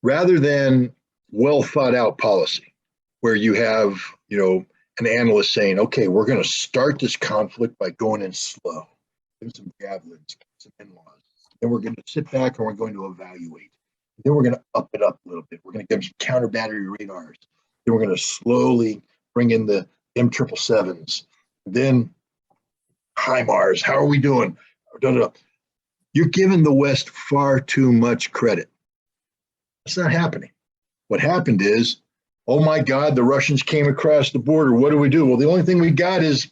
rather than well thought out policy where you have, an analyst saying, okay, we're going to start this conflict by going in slow, give some javelins, some in-laws. Then we're going to sit back and we're going to evaluate. Then we're going to up it up a little bit. We're going to give them some counter battery radars. Then we're going to slowly bring in the M777s. Then HIMARS. How are we doing? You're giving the West far too much credit. It's not happening. What happened is, oh my God, the Russians came across the border. What do we do? Well, the only thing we got is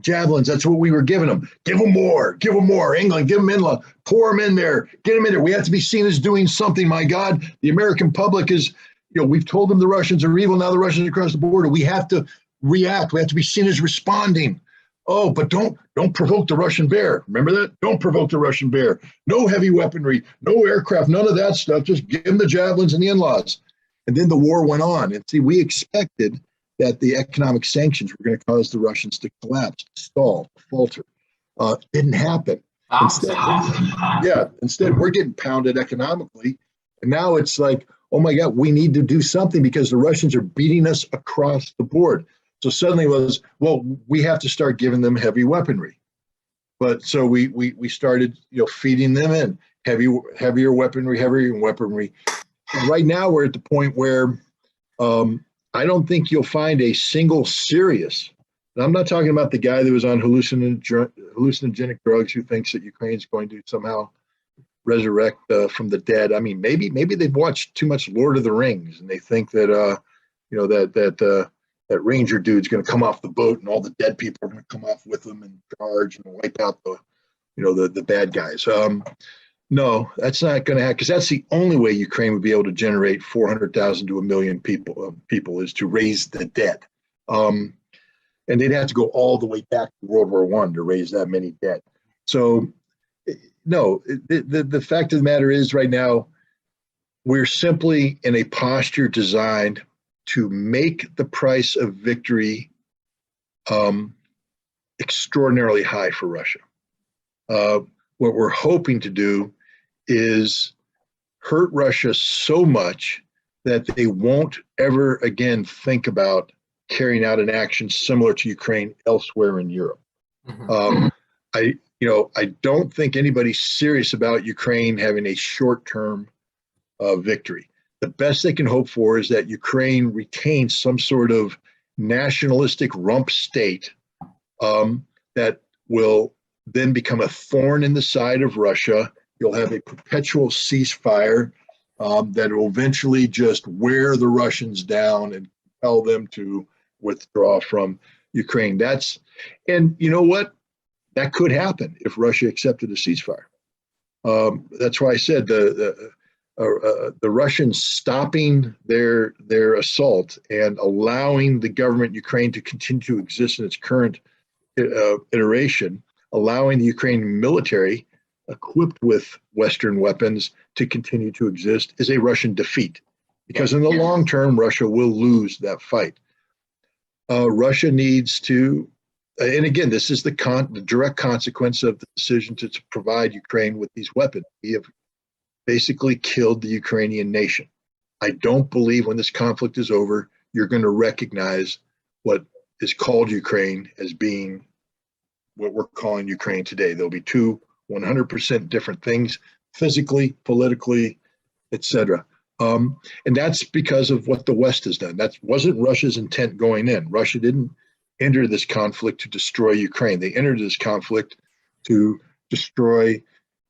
javelins. That's what we were giving them. Give them more. Give them more. England, give them inland. Pour them in there. Get them in there. We have to be seen as doing something. My God, the American public is, we've told them the Russians are evil. Now the Russians across the border. We have to react. We have to be seen as responding. Oh, but don't provoke the Russian bear. Remember that? Don't provoke the Russian bear. No heavy weaponry, no aircraft, none of that stuff. Just give them the javelins and the in-laws. And then the war went on. And see, we expected that the economic sanctions were going to cause the Russians to collapse, stall, falter. Didn't happen. Instead, we're getting pounded economically. And now it's like, oh my God, we need to do something because the Russians are beating us across the board. So suddenly it was, well, we have to start giving them heavy weaponry. But so we started, feeding them in heavier weaponry. And right now we're at the point where I don't think you'll find a single serious, and I'm not talking about the guy that was on hallucinogenic drugs who thinks that Ukraine's going to somehow resurrect from the dead. I mean, maybe they've watched too much Lord of the Rings and they think that, that ranger dude's going to come off the boat and all the dead people are going to come off with them and charge and wipe out the bad guys. No, that's not going to happen because that's the only way Ukraine would be able to generate 400,000 to 1 million people is to raise the dead. And they'd have to go all the way back to World War I to raise that many dead. So, no, the fact of the matter is right now, we're simply in a posture designed to make the price of victory extraordinarily high for Russia. What we're hoping to do is hurt Russia so much that they won't ever again think about carrying out an action similar to Ukraine elsewhere in Europe. Mm-hmm. I don't think anybody's serious about Ukraine having a short-term victory. The best they can hope for is that Ukraine retains some sort of nationalistic rump state that will then become a thorn in the side of Russia. You'll have a perpetual ceasefire that will eventually just wear the Russians down and compel them to withdraw from Ukraine. And you know what? That could happen if Russia accepted a ceasefire. That's why I said the Russians stopping their assault and allowing the government Ukraine to continue to exist in its current iteration, allowing the Ukrainian military equipped with Western weapons to continue to exist is a Russian defeat. Because in the long term, Russia will lose that fight. Russia needs to, and again, this is the direct consequence of the decision to provide Ukraine with these weapons. We have basically killed the Ukrainian nation. I don't believe when this conflict is over, you're going to recognize what is called Ukraine as being what we're calling Ukraine today. There'll be two 100% different things, physically, politically, etc. And that's because of what the West has done. That wasn't Russia's intent going in. Russia didn't enter this conflict to destroy Ukraine. They entered this conflict to destroy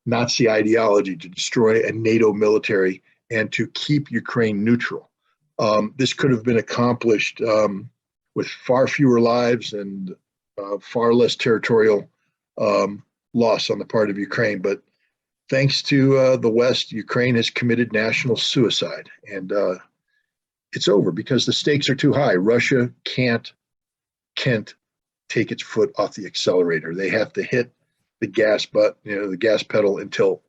Nazi ideology, to destroy a NATO military, and to keep Ukraine neutral. This could have been accomplished with far fewer lives and far less territorial loss on the part of Ukraine. But thanks to the West, Ukraine has committed national suicide. And it's over because the stakes are too high. Russia can't take its foot off the accelerator. They have to hit the gas pedal until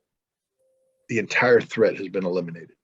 the entire threat has been eliminated.